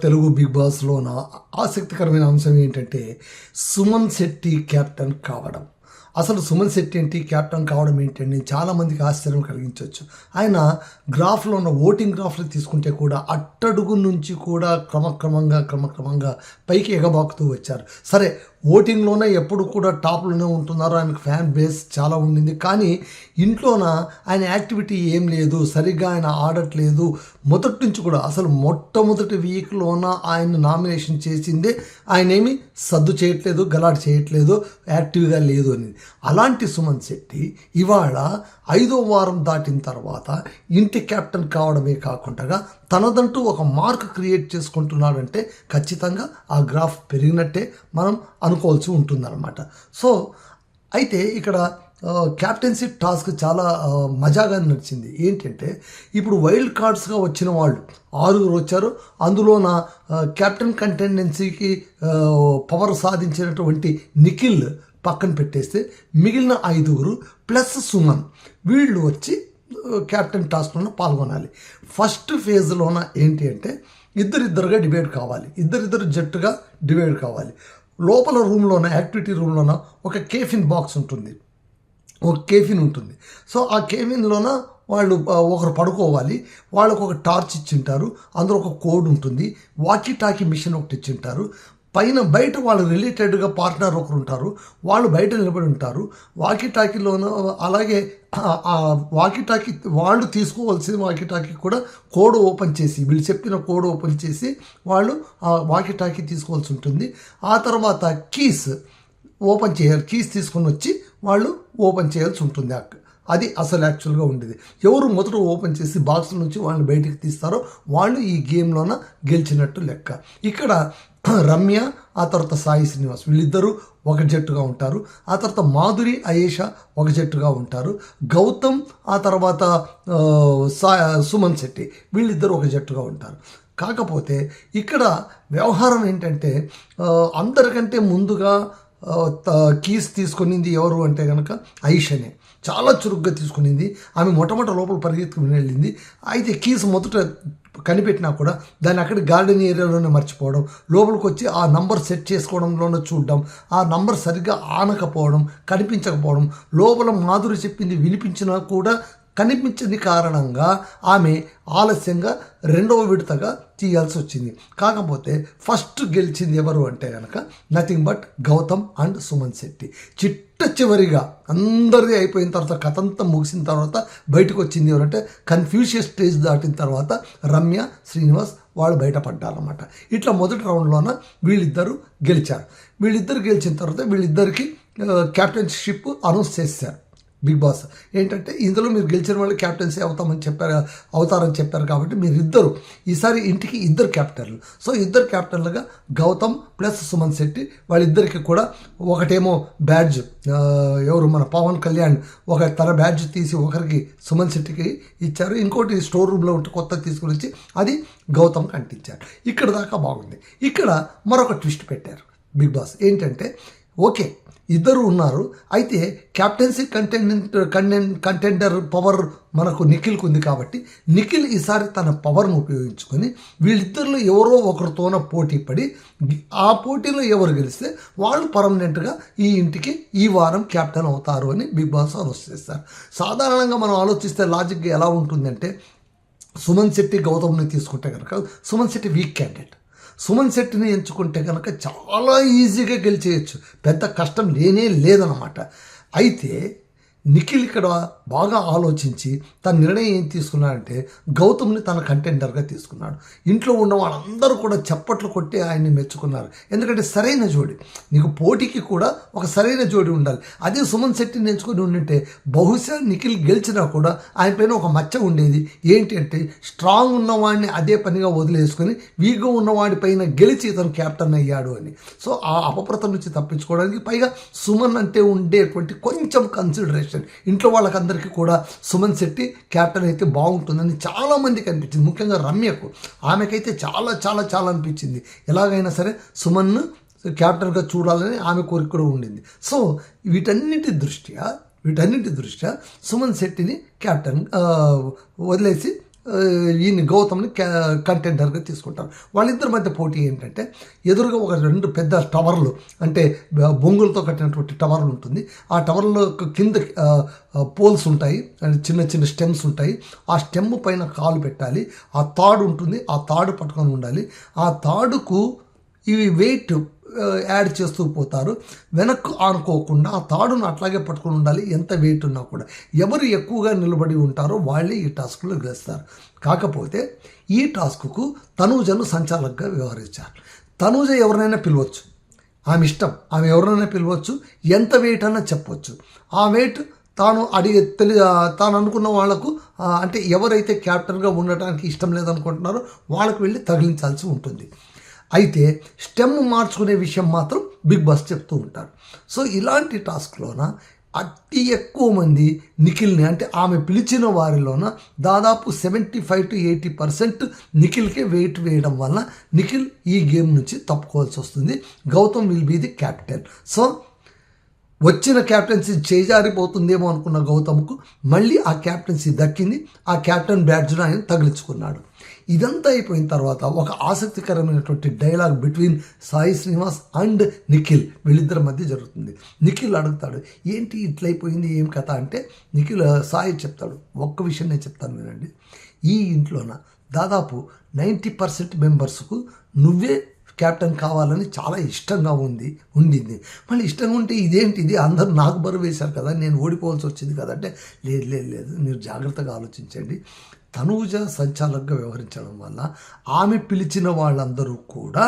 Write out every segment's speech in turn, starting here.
Telugu big బాస్లోన ఆసక్తికరమైన అంశం ఏంటంటే సుమన్ శెట్టి కెప్టెన్ కావడం. అసలు సుమన్ శెట్టి ఏంటి, కెప్టెన్ కావడం ఏంటండి చాలామందికి ఆశ్చర్యం కలిగించవచ్చు. ఆయన గ్రాఫ్లో ఉన్న ఓటింగ్ గ్రాఫ్లు తీసుకుంటే కూడా అట్టడుగు నుంచి కూడా క్రమక్రమంగా పైకి ఎగబాకుతూ వచ్చారు. సరే, ఓటింగ్లోనే ఎప్పుడు కూడా టాప్లోనే ఉంటున్నారు, ఆయనకు ఫ్యాన్ బేస్ చాలా ఉండింది. కానీ ఇంట్లోన ఆయన యాక్టివిటీ ఏం లేదు, సరిగ్గా ఆయన ఆడట్లేదు. మొదటి నుంచి కూడా అసలు మొట్టమొదటి వీక్లోన ఆయన నామినేషన్ చేసిందే ఆయన ఏమి సర్దు చేయట్లేదు, గలాట్ చేయట్లేదు, యాక్టివ్గా లేదు అని. అలాంటి సుమన్ శెట్టి ఇవాళ 5వ వారం దాటిన తర్వాత ఇంటి కెప్టెన్ కావడమే కాకుండా తనదంటూ ఒక మార్క్ క్రియేట్ చేసుకుంటున్నాడంటే ఖచ్చితంగా ఆ గ్రాఫ్ పెరిగినట్టే మనం అనుకోవాల్సి ఉంటుందన్నమాట. సో అయితే ఇక్కడ క్యాప్టెన్సీ టాస్క్ చాలా మజాగా నడిచింది. ఏంటంటే ఇప్పుడు వైల్డ్ కార్డ్స్గా వచ్చిన వాళ్ళు 6 వచ్చారు. అందులోన కెప్టెన్ కంటెండెన్సీకి పవర్ సాధించినటువంటి నిఖిల్ పక్కన పెట్టేస్తే మిగిలిన 5 ప్లస్ సుమన్ వీళ్ళు వచ్చి క్యాప్టెన్ టాస్క్లో పాల్గొనాలి. ఫస్ట్ ఫేజ్లోన ఏంటి అంటే ఇద్దరిద్దరుగా డిబేట్ కావాలి, ఇద్దరిద్దరు జట్టుగా డిబేట్ కావాలి. లోపల రూమ్లోన యాక్టివిటీ రూమ్లోన ఒక కేఫిన్ బాక్స్ ఉంటుంది, ఒక కేఫిన్ ఉంటుంది. సో ఆ కేఫిన్లోన వాళ్ళు ఒకరు పడుకోవాలి. వాళ్ళకు ఒక టార్చ్ ఇచ్చింటారు, అందులో ఒక కోడ్ ఉంటుంది, వాకీ టాకీ మిషన్ ఒకటి ఇచ్చింటారు. బయట వాళ్ళు రిలేటెడ్గా పార్ట్నర్ ఒకరు ఉంటారు, వాళ్ళు బయట నిలబడి ఉంటారు. వాకీ టాకీలోనూ అలాగే వాకీ టాకీ వాళ్ళు తీసుకోవాల్సింది వాకీ టాకీ కూడా కోడ్ ఓపెన్ చేసి, వీళ్ళు చెప్పిన కోడ్ ఓపెన్ చేసి వాళ్ళు ఆ వాకీ టాకీ తీసుకోవాల్సి ఉంటుంది. ఆ తర్వాత కీస్ ఓపెన్ చేయాలి, కీస్ తీసుకొని వచ్చి వాళ్ళు ఓపెన్ చేయాల్సి ఉంటుంది. అది అసలు యాక్చువల్గా ఉండేది. ఎవరు మొదట ఓపెన్ చేసి బాక్స్ నుంచి వాళ్ళని బయటికి తీస్తారో వాళ్ళు ఈ గేమ్లోన గెలిచినట్టు లెక్క. ఇక్కడ రమ్య, ఆ తర్వాత సాయి శ్రీనివాస్ వీళ్ళిద్దరూ ఒక జట్టుగా ఉంటారు. ఆ తర్వాత మాధురి, అయేషా ఒక జట్టుగా ఉంటారు. గౌతమ్, ఆ తర్వాత సుమన్ శెట్టి వీళ్ళిద్దరూ ఒక జట్టుగా ఉంటారు. కాకపోతే ఇక్కడ వ్యవహారం ఏంటంటే అందరికంటే ముందుగా కీస్ తీసుకునింది ఎవరు అంటే కనుక ఐషనే. చాలా చురుగ్గా తీసుకునింది ఆమె. మొట్టమొదటి లోపల పరిగెత్తుకుని వెళ్ళింది. అయితే కీస్ మొదట కనిపెట్టినా కూడా దాన్ని అక్కడ గార్డెన్ ఏరియాలోనే మర్చిపోవడం, లోపలికి వచ్చి ఆ నంబర్ సెట్ చేసుకోవడంలోనే చూడడం, ఆ నంబర్ సరిగ్గా ఆనకపోవడం, కనిపించకపోవడం, లోపల మాధురి చెప్పింది వినిపించినా కూడా కనిపించని కారణంగా ఆమె ఆలస్యంగా 2వ విడతగా తీయాల్సి వచ్చింది. కాకపోతే ఫస్ట్ గెలిచింది ఎవరు అంటే కనుక nothing but Gautam and Suman Shetty. చివరిగా అందరిది అయిపోయిన తర్వాత, కథంతా ముగిసిన తర్వాత బయటకు వచ్చింది ఎవరంటే కన్ఫ్యూషియస్ స్టేజ్ దాటిన తర్వాత రమ్య, శ్రీనివాస్ వాళ్ళు బయటపడ్డారన్నమాట. ఇట్లా మొదటి రౌండ్లోన వీళ్ళిద్దరూ గెలిచారు. వీళ్ళిద్దరు గెలిచిన తర్వాత వీళ్ళిద్దరికి క్యాప్టెన్షిప్ అనౌన్స్ చేశారు బిగ్ బాస్. ఏంటంటే ఇందులో మీరు గెలిచిన వాళ్ళు క్యాప్టెన్సీ అవుతారని చెప్పారు కాబట్టి మీరిద్దరు ఈసారి ఇంటికి 2 క్యాప్టెన్లు. సో 2 క్యాప్టెన్లుగా గౌతమ్ ప్లస్ సుమన్ శెట్టి వాళ్ళిద్దరికి కూడా ఒకటేమో బ్యాడ్జ్, ఎవరు మన పవన్ కళ్యాణ్ తన బ్యాడ్జ్ తీసి ఒకరికి సుమన్ శెట్టికి ఇచ్చారు, ఇంకోటి స్టోర్ రూమ్లో ఉంటే కొత్త తీసుకుని వచ్చి అది గౌతమ్కి అంటించారు. ఇక్కడ దాకా బాగుంది. ఇక్కడ మరొక ట్విస్ట్ పెట్టారు బిగ్ బాస్. ఏంటంటే ఓకే, ఇద్దరు ఉన్నారు, అయితే క్యాప్టెన్సీ కంటెండర్ పవర్ మనకు నిఖిల్కి ఉంది కాబట్టి నిఖిల్ ఈసారి తన పవర్ను ఉపయోగించుకొని వీళ్ళిద్దరిలో ఎవరో ఒకరితోన పోటీ పడి ఆ పోటీలో ఎవరు గెలిస్తే వాళ్ళు పర్మనెంట్గా ఈ ఇంటికి ఈ వారం క్యాప్టెన్ అవుతారు అని బిగ్ బాస్ అనౌన్స్ చేస్తారు. సాధారణంగా మనం ఆలోచిస్తే లాజిక్గా ఎలా ఉంటుందంటే సుమన్ శెట్టి, గౌతమ్ని తీసుకుంటే కనుక సుమన్ శెట్టి వీక్ క్యాండిడేట్. సుమన్ శెట్టిని ఎంచుకుంటే కనుక చాలా ఈజీగా గెలిచేయచ్చు, పెద్ద కష్టం లేదన్నమాట. అయితే నిఖిల్ ఇక్కడ బాగా ఆలోచించి తన నిర్ణయం ఏం తీసుకున్నాడంటే గౌతమ్ని తన కంటెండర్గా తీసుకున్నాడు. ఇంట్లో ఉన్న వాళ్ళందరూ కూడా చప్పట్లు కొట్టి ఆయన్ని మెచ్చుకున్నారు. ఎందుకంటే సరైన జోడి, నీకు పోటీకి కూడా ఒక సరైన జోడి ఉండాలి. అదే సుమన్ శెట్టిని ఎంచుకొని ఉండింటే బహుశా నిఖిల్ గెలిచినా కూడా ఆయన పైన ఒక మచ్చ ఉండేది. ఏంటి అంటే స్ట్రాంగ్ ఉన్నవాడిని అదే పనిగా వదిలేసుకొని వీక్గా ఉన్నవాడి పైన గెలిచి ఇతను క్యాప్టెన్ అయ్యాడు అని. సో ఆ అపప్రత నుంచి తప్పించుకోవడానికి పైగా సుమన్ అంటే ఉండేటువంటి కొంచెం కన్సిడరేషన్ ఇంట్లో వాళ్ళకందరికీ కూడా సుమన్ శెట్టి క్యాప్టెన్ అయితే బాగుంటుందని చాలామందికి అనిపించింది. ముఖ్యంగా రమ్యకు, ఆమెకైతే చాలా చాలా చాలా అనిపించింది. ఎలాగైనా సరే సుమన్ను క్యాప్టెన్గా చూడాలని ఆమె కోరిక కూడా ఉండింది. సో వీటన్నిటి దృష్ట్యా సుమన్ శెట్టిని క్యాప్టెన్ వదిలేసి ఈయన గౌతమ్ని కంటెండర్గా తీసుకుంటారు. వాళ్ళిద్దరి మధ్య పోటీ ఏంటంటే ఎదురుగా ఒక 2 పెద్ద టవర్లు, అంటే బొంగులతో కట్టినటువంటి టవర్లు ఉంటుంది. ఆ టవర్లో కింద పోల్స్ ఉంటాయి, చిన్న చిన్న స్టెమ్స్ ఉంటాయి. ఆ స్టెమ్ పైన కాలు పెట్టాలి. ఆ తాడు ఉంటుంది, ఆ తాడు పట్టుకొని ఉండాలి. ఆ తాడుకు ఇవి వెయిట్ యాడ్ చేస్తూ పోతారు. వెనక్కు ఆనుకోకుండా ఆ తాడును అట్లాగే పట్టుకొని ఉండాలి. ఎంత వెయిట్ ఉన్నా కూడా ఎవరు ఎక్కువగా నిలబడి ఉంటారో వాళ్ళే ఈ టాస్క్లో గెలుస్తారు. కాకపోతే ఈ టాస్క్కు తనూజను సంచాలకుగా వ్యవహరించారు. తనూజ ఎవరినైనా పిలవచ్చు, ఆమె ఇష్టం, ఆమె ఎవరినైనా పిలవచ్చు, ఎంత వెయిట్ అన్నా చెప్పవచ్చు. ఆ వెయిట్ తాను తాను అనుకున్న వాళ్లకు, అంటే ఎవరైతే క్యాప్టెన్గా ఉండటానికి ఇష్టం లేదనుకుంటున్నారో వాళ్ళకు వెళ్ళి తగిలించాల్సి ఉంటుంది. అయితే స్టెమ్ మార్చుకునే విషయం మాత్రం బిగ్ బాస్ చెప్తూ ఉంటారు. సో ఇలాంటి టాస్క్లోన అతి ఎక్కువ మంది నిఖిల్ని, అంటే ఆమె పిలిచిన వారిలోన దాదాపు 75 to 80% నిఖిల్కే వెయిట్ వేయడం వల్ల నిఖిల్ ఈ గేమ్ నుంచి తప్పుకోవాల్సి వస్తుంది. Gautam will be the captain. So వచ్చిన క్యాప్టెన్సీ చేజారిపోతుందేమో అనుకున్న గౌతమ్కు మళ్ళీ ఆ క్యాప్టెన్సీ దక్కింది. ఆ క్యాప్టెన్ బ్యాడ్జ్ను ఆయన తగిలించుకున్నాడు. ఇదంతా అయిపోయిన తర్వాత ఒక ఆసక్తికరమైనటువంటి dialogue between Sai Srinivas and Nikhil, వీళ్ళిద్దరి మధ్య జరుగుతుంది. నిఖిల్ అడుగుతాడు, ఏంటి ఇట్లయిపోయింది, ఏం కథ అంటే నిఖిల్ సాయి చెప్తాడు, ఒక్క విషయం నేను చెప్తాను వినండి. ఈ ఇంట్లోన దాదాపు 90% మెంబర్స్కు నువ్వే క్యాప్టెన్ కావాలని చాలా ఇష్టంగా ఉండింది. మళ్ళీ ఇష్టంగా ఉంటే ఇదేంటిది, అందరూ నాకు బరువు వేశారు కదా, నేను ఓడిపోవాల్సి వచ్చింది కదా అంటే, లేదు మీరు జాగ్రత్తగా ఆలోచించండి. తనూజ సంచాలకుగా వ్యవహరించడం వల్ల ఆమె పిలిచిన వాళ్ళందరూ కూడా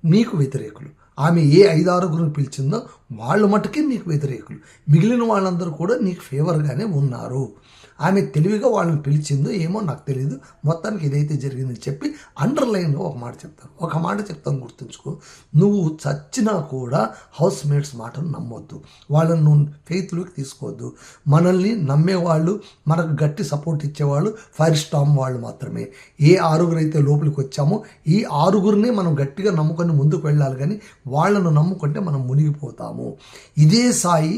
మీకు వ్యతిరేకులు. ఆమె ఏ 5-6 పిలిచిందో వాళ్ళు మటుకే నీకు వ్యతిరేకులు. మిగిలిన వాళ్ళందరూ కూడా నీకు ఫేవర్గానే ఉన్నారు. ఆమె తెలివిగా వాళ్ళని పిలిచిందో ఏమో నాకు తెలియదు, మొత్తానికి ఇదైతే జరిగిందని చెప్పి అండర్లైన్గా ఒక మాట చెప్తాను గుర్తుంచుకో. నువ్వు చచ్చినా కూడా హౌస్ మేట్స్ మాటను నమ్మొద్దు, వాళ్ళని నువ్వు ఫెయిత్లోకి తీసుకోవద్దు. మనల్ని నమ్మేవాళ్ళు, మనకు గట్టి సపోర్ట్ ఇచ్చేవాళ్ళు ఫైర్ స్టామ్ వాళ్ళు మాత్రమే. ఏ 6 అయితే లోపలికి వచ్చామో ఈ 6 మనం గట్టిగా నమ్ముకొని ముందుకు వెళ్ళాలి, కానీ వాళ్ళను నమ్ముకుంటే మనం మునిగిపోతాము. ఇదే సాయి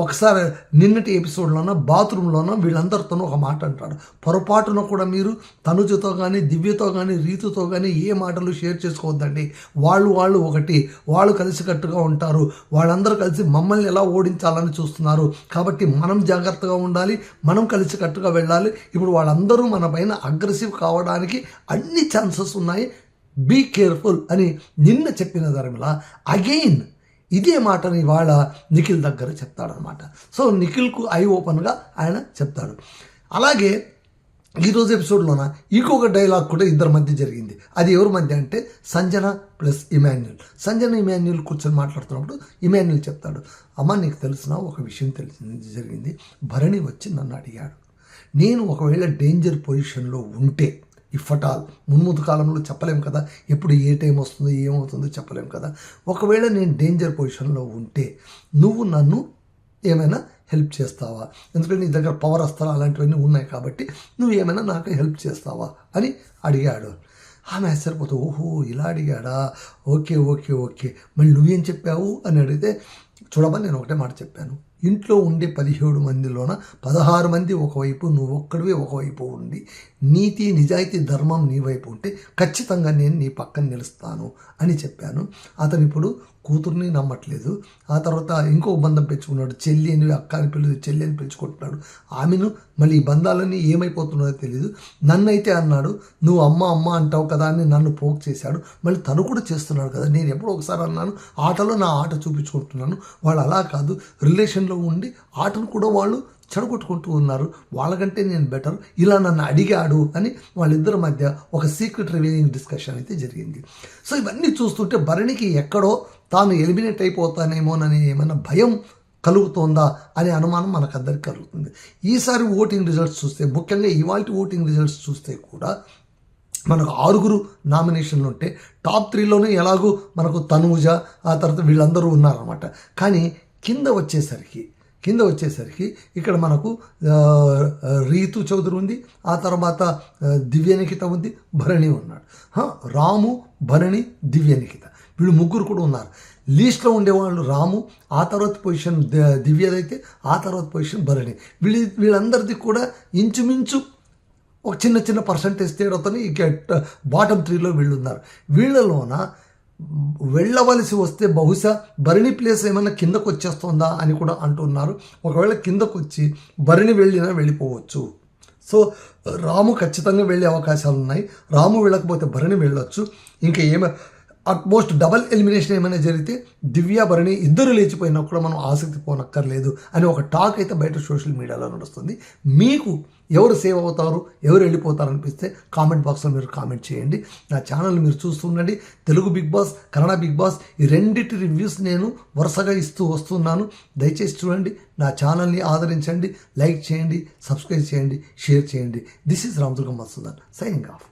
ఒకసారి నిన్నటి ఎపిసోడ్లోనో బాత్రూంలోనో వీళ్ళందరితోనూ ఒక మాట అంటాడు, పొరపాటున కూడా మీరు తనుజతో కానీ దివ్యతో కానీ రీతుతో కానీ ఏ మాటలు షేర్ చేసుకోవద్దండి. వాళ్ళు ఒకటి, వాళ్ళు కలిసికట్టుగా ఉంటారు, వాళ్ళందరూ కలిసి మమ్మల్ని ఎలా ఓడించాలని చూస్తున్నారు, కాబట్టి మనం జాగ్రత్తగా ఉండాలి, మనం కలిసికట్టుగా వెళ్ళాలి. ఇప్పుడు వాళ్ళందరూ మన పైన అగ్రెసివ్ కావడానికి అన్ని ఛాన్సెస్ ఉన్నాయి, బీ కేర్ఫుల్ అని నిన్న చెప్పిన ధర్మిలా అగైన్ ఇదే మాటని ఇవాళ నిఖిల్ దగ్గర చెప్తాడనమాట. సో నిఖిల్కు ఐ ఓపెన్గా ఆయన చెప్తాడు. అలాగే ఈరోజు ఎపిసోడ్లోన ఇంకొక డైలాగ్ కూడా ఇద్దరి మధ్య జరిగింది. అది ఎవరి మధ్య అంటే సంజన ప్లస్ ఇమాన్యుల్ కూర్చొని మాట్లాడుతున్నప్పుడు ఇమాన్యుల్ చెప్తాడు, అమ్మ నీకు తెలిసిన ఒక విషయం జరిగింది, భరణి వచ్చి నన్ను అడిగాడు, నేను ఒకవేళ డేంజర్ పొజిషన్లో ఉంటే, ఇఫ్ అట్ ఆల్, మున్ముందు కాలంలో చెప్పలేం కదా, ఎప్పుడు ఏ టైం వస్తుందో ఏమవుతుందో చెప్పలేం కదా, ఒకవేళ నేను డేంజర్ పొజిషన్లో ఉంటే నువ్వు నన్ను ఏమైనా హెల్ప్ చేస్తావా, ఎందుకంటే నీ దగ్గర పవర్ అస్త్రాలు అలాంటివన్నీ ఉన్నాయి కాబట్టి నువ్వు ఏమైనా నాకు హెల్ప్ చేస్తావా అని అడిగాడు. ఆమె ఆశ్చర్యపోతూ, ఓహో ఇలా అడిగాడా, ఓకే, మళ్ళీ నువ్వేం చెప్పావు అని అడిగితే, చూడమని నేను ఒకటే మాట చెప్పాను, ఇంట్లో ఉండే 17 మందిలోన 16 మంది ఒకవైపు, నువ్వు ఒక్కడివే ఒకవైపు ఉండి నీతి నిజాయితీ ధర్మం నీ వైపు ఉంటే ఖచ్చితంగా నేను నీ పక్కన నిలుస్తాను అని చెప్పాను. అతను ఇప్పుడు కూతుర్ని నమ్మట్లేదు. ఆ తర్వాత ఇంకో బంధం పెంచుకున్నాడు, చెల్లి అని చెల్లి అని పిలుచుకుంటున్నాడు. ఆమెను మళ్ళీ ఈ బంధాలన్నీ ఏమైపోతున్నాయో తెలియదు. నన్నైతే అన్నాడు, నువ్వు అమ్మ అంటావు కదా అని నన్ను పోక్ చేశాడు. మళ్ళీ తను కూడా చేస్తున్నాడు కదా, నేను ఎప్పుడో ఒకసారి అన్నాను ఆటలో నా ఆట చూపించుకుంటున్నాను, వాళ్ళు అలా కాదు, రిలేషన్లో ఉండి ఆటను కూడా వాళ్ళు చెడగొట్టుకుంటూ ఉన్నారు, వాళ్ళకంటే నేను బెటర్, ఇలా నన్ను అడిగాడు అని వాళ్ళిద్దరి మధ్య ఒక సీక్రెట్ రివీలింగ్ డిస్కషన్ అయితే జరిగింది. సో ఇవన్నీ చూస్తుంటే భరణికి ఎక్కడో తాను ఎలిమినేట్ అయిపోతానేమోనని ఏమైనా భయం కలుగుతోందా అనే అనుమానం మనకందరికీ కలుగుతుంది. ఈసారి ఓటింగ్ రిజల్ట్స్ చూస్తే, ముఖ్యంగా ఇవాల్టి ఓటింగ్ రిజల్ట్స్ చూస్తే కూడా మనకు 6 నామినేషన్లు ఉంటే టాప్ 3లోనే ఎలాగూ మనకు తనూజ, ఆ తర్వాత వీళ్ళందరూ ఉన్నారన్నమాట. కానీ కింద వచ్చేసరికి ఇక్కడ మనకు రీతు చౌదరి ఉంది, ఆ తర్వాత దివ్యనిఖిత ఉంది, భరణి ఉన్నాడు. రాము, భరణి, దివ్యనిఖిత వీళ్ళు 3 కూడా ఉన్నారు. లీస్ట్లో ఉండేవాళ్ళు రాము, ఆ తర్వాత పొజిషన్ దివ్యదైతే, ఆ తర్వాత పొజిషన్ భరణి. వీళ్ళందరిది కూడా ఇంచుమించు ఒక చిన్న చిన్న పర్సంటేజ్ తేడాతో ఇక బాటమ్ 3లో వీళ్ళు ఉన్నారు. వీళ్ళలోన వెళ్ళవలసి వస్తే బహుశా భరణి ప్లేస్ ఏమైనా కిందకు వచ్చేస్తుందా అని కూడా అంటున్నారు. ఒకవేళ కిందకు వచ్చి భరణి వెళ్ళినా వెళ్ళిపోవచ్చు. సో రాము ఖచ్చితంగా వెళ్ళే అవకాశాలు ఉన్నాయి. రాము వెళ్ళకపోతే భరణి వెళ్ళొచ్చు. ఇంకా అట్మోస్ట్ డబల్ ఎలిమినేషన్ ఏమైనా జరిగితే దివ్య భరణి ఇద్దరు లేచిపోయినా కూడా మనం ఆసక్తి పోనక్కర్లేదు అని ఒక టాక్ అయితే బయట సోషల్ మీడియాలో నడుస్తుంది. మీకు ఎవరు సేవ్ అవుతారు, ఎవరు వెళ్ళిపోతారు అనిపిస్తే కామెంట్ బాక్స్లో మీరు కామెంట్ చేయండి. నా ఛానల్ మీరు చూస్తుండండి. తెలుగు బిగ్ బాస్, కన్నడ బిగ్ బాస్ ఈ రెండిటి రివ్యూస్ నేను వరుసగా ఇస్తూ వస్తున్నాను. దయచేసి చూడండి. నా ఛానల్ని ఆదరించండి, లైక్ చేయండి, సబ్స్క్రైబ్ చేయండి, షేర్ చేయండి. This is Ramadurgam Madhusudan signing off.